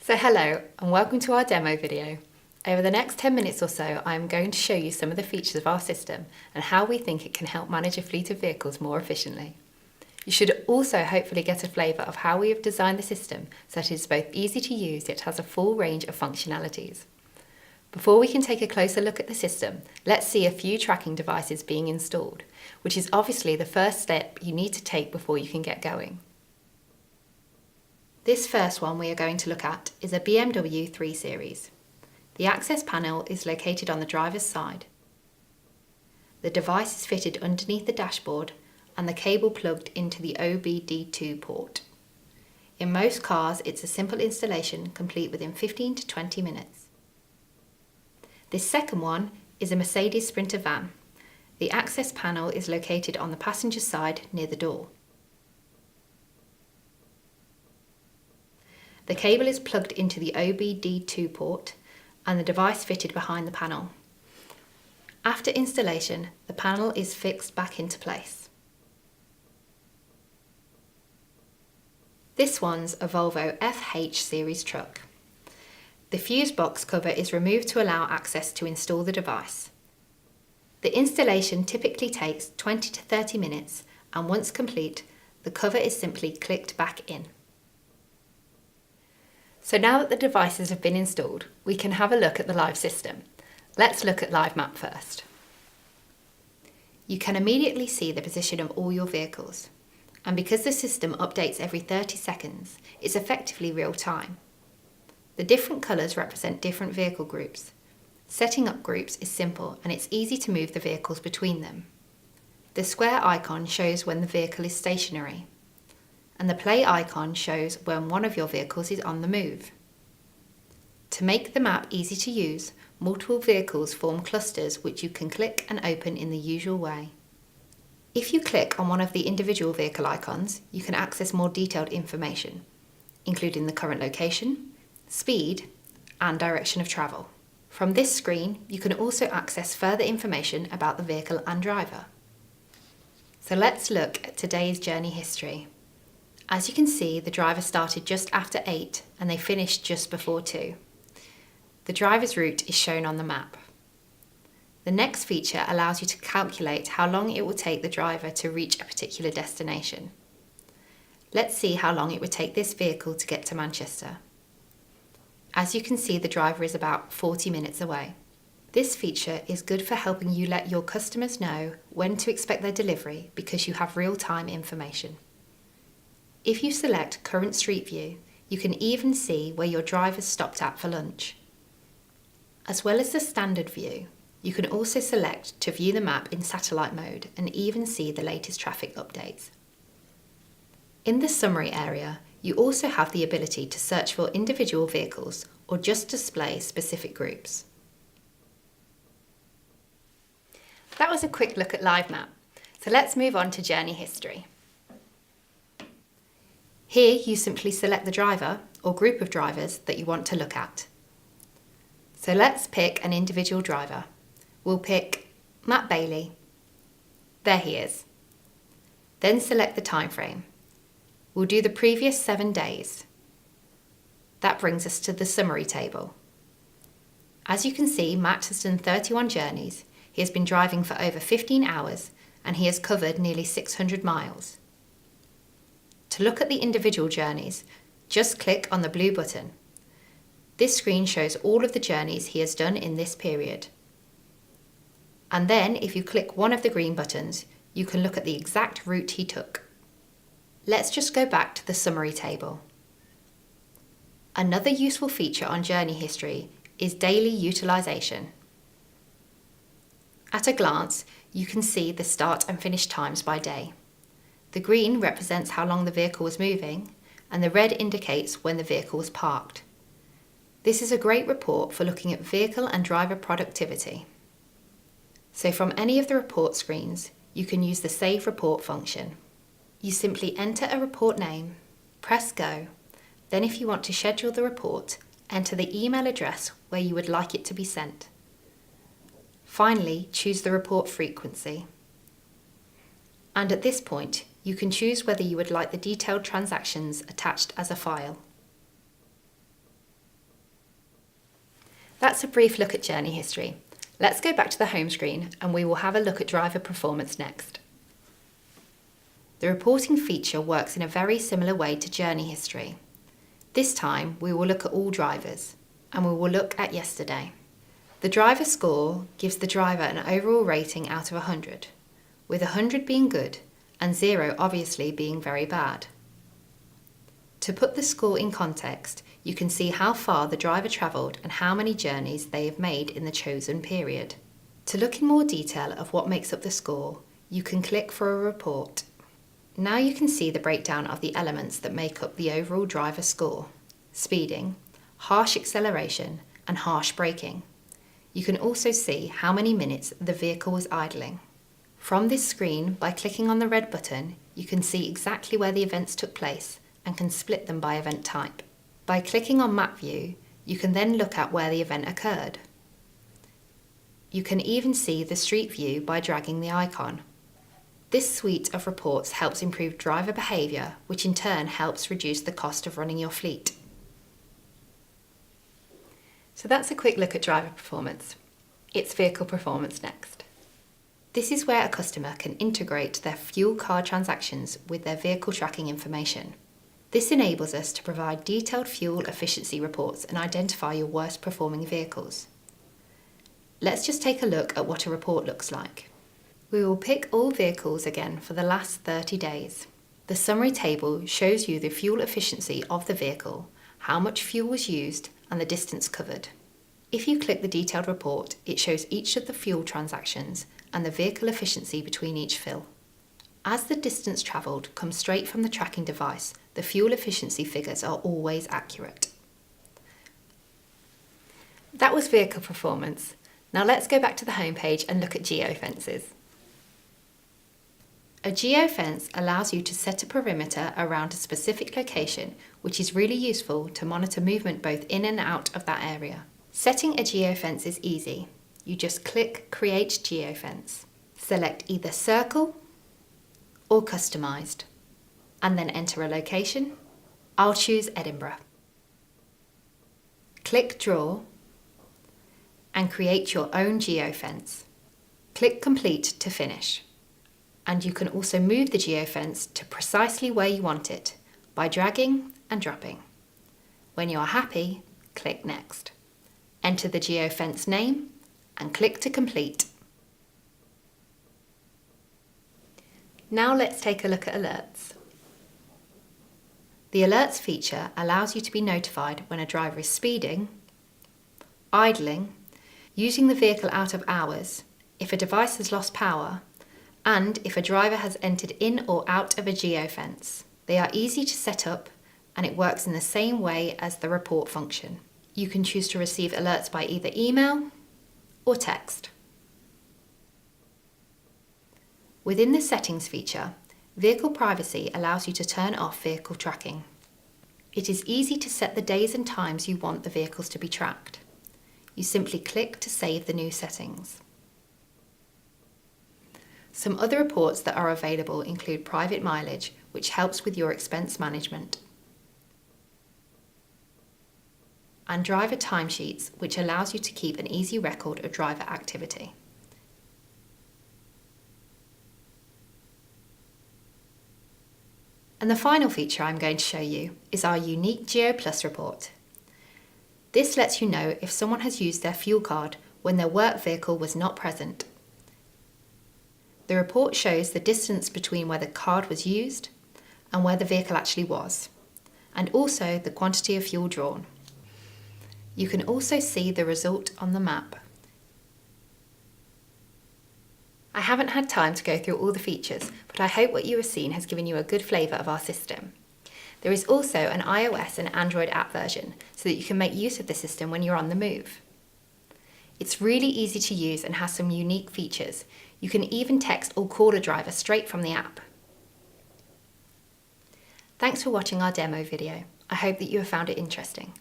So hello and welcome to our demo video. Over the next 10 minutes or so, I'm going to show you some of the features of our system and how we think it can help manage a fleet of vehicles more efficiently. You should also hopefully get a flavour of how we have designed the system so that it is both easy to use yet has a full range of functionalities. Before we can take a closer look at the system, let's see a few tracking devices being installed, which is obviously the first step you need to take before you can get going. This first one we are going to look at is a BMW 3 Series. The access panel is located on the driver's side. The device is fitted underneath the dashboard and the cable plugged into the OBD2 port. In most cars, it's a simple installation complete within 15 to 20 minutes. This second one is a Mercedes Sprinter van. The access panel is located on the passenger side near the door. The cable is plugged into the OBD2 port and the device fitted behind the panel. After installation, the panel is fixed back into place. This one's a Volvo FH series truck. The fuse box cover is removed to allow access to install the device. The installation typically takes 20 to 30 minutes, and once complete, the cover is simply clicked back in. So now that the devices have been installed, we can have a look at the live system. Let's look at Live Map first. You can immediately see the position of all your vehicles. And because the system updates every 30 seconds, it's effectively real time. The different colours represent different vehicle groups. Setting up groups is simple and it's easy to move the vehicles between them. The square icon shows when the vehicle is stationary, and the play icon shows when one of your vehicles is on the move. To make the map easy to use, multiple vehicles form clusters which you can click and open in the usual way. If you click on one of the individual vehicle icons, you can access more detailed information, including the current location, speed, and direction of travel. From this screen, you can also access further information about the vehicle and driver. So let's look at today's journey history. As you can see, the driver started just after 8 and they finished just before 2. The driver's route is shown on the map. The next feature allows you to calculate how long it will take the driver to reach a particular destination. Let's see how long it would take this vehicle to get to Manchester. As you can see, the driver is about 40 minutes away. This feature is good for helping you let your customers know when to expect their delivery because you have real-time information. If you select Current Street View, you can even see where your driver stopped at for lunch. As well as the standard view, you can also select to view the map in satellite mode and even see the latest traffic updates. In the summary area, you also have the ability to search for individual vehicles or just display specific groups. That was a quick look at Live Map, so let's move on to journey history. Here you simply select the driver or group of drivers that you want to look at. So let's pick an individual driver. We'll pick Matt Bailey. There he is. Then select the time frame. We'll do the previous 7 days. That brings us to the summary table. As you can see, Matt has done 31 journeys. He has been driving for over 15 hours and he has covered nearly 600 miles. To look at the individual journeys, just click on the blue button. This screen shows all of the journeys he has done in this period. And then if you click one of the green buttons, you can look at the exact route he took. Let's just go back to the summary table. Another useful feature on journey history is daily utilisation. At a glance, you can see the start and finish times by day. The green represents how long the vehicle was moving, and the red indicates when the vehicle was parked. This is a great report for looking at vehicle and driver productivity. So from any of the report screens, you can use the Save Report function. You simply enter a report name, press Go, then if you want to schedule the report, enter the email address where you would like it to be sent. Finally, choose the report frequency. And at this point, you can choose whether you would like the detailed transactions attached as a file. That's a brief look at journey history. Let's go back to the home screen and we will have a look at driver performance next. The reporting feature works in a very similar way to journey history. This time we will look at all drivers and we will look at yesterday. The driver score gives the driver an overall rating out of 100, with 100 being good and 0 obviously being very bad. To put the score in context, you can see how far the driver travelled and how many journeys they have made in the chosen period. To look in more detail of what makes up the score, you can click for a report. Now you can see the breakdown of the elements that make up the overall driver score: speeding, harsh acceleration, and harsh braking. You can also see how many minutes the vehicle was idling. From this screen, by clicking on the red button, you can see exactly where the events took place and can split them by event type. By clicking on Map View, you can then look at where the event occurred. You can even see the street view by dragging the icon. This suite of reports helps improve driver behaviour, which in turn helps reduce the cost of running your fleet. So that's a quick look at driver performance. It's vehicle performance next. This is where a customer can integrate their fuel card transactions with their vehicle tracking information. This enables us to provide detailed fuel efficiency reports and identify your worst performing vehicles. Let's just take a look at what a report looks like. We will pick all vehicles again for the last 30 days. The summary table shows you the fuel efficiency of the vehicle, how much fuel was used, and the distance covered. If you click the detailed report, it shows each of the fuel transactions and the vehicle efficiency between each fill. As the distance travelled comes straight from the tracking device, the fuel efficiency figures are always accurate. That was vehicle performance. Now let's go back to the home page and look at geofences. A geofence allows you to set a perimeter around a specific location, which is really useful to monitor movement both in and out of that area. Setting a geofence is easy. You just click Create Geofence. Select either Circle or Customised, and then enter a location. I'll choose Edinburgh. Click Draw and create your own geofence. Click Complete to finish. And you can also move the geofence to precisely where you want it by dragging and dropping. When you are happy, click Next. Enter the geofence name and click to complete. Now let's take a look at alerts. The alerts feature allows you to be notified when a driver is speeding, idling, using the vehicle out of hours, if a device has lost power, and if a driver has entered in or out of a geofence. They are easy to set up and it works in the same way as the report function. You can choose to receive alerts by either email or text. Within the settings feature, vehicle privacy allows you to turn off vehicle tracking. It is easy to set the days and times you want the vehicles to be tracked. You simply click to save the new settings. Some other reports that are available include private mileage, which helps with your expense management, and driver timesheets, which allows you to keep an easy record of driver activity. And the final feature I'm going to show you is our unique Geo Plus report. This lets you know if someone has used their fuel card when their work vehicle was not present. The report shows the distance between where the card was used and where the vehicle actually was, and also the quantity of fuel drawn. You can also see the result on the map. I haven't had time to go through all the features, but I hope what you have seen has given you a good flavour of our system. There is also an iOS and Android app version so that you can make use of the system when you're on the move. It's really easy to use and has some unique features. You can even text or call a driver straight from the app. Thanks for watching our demo video. I hope that you have found it interesting.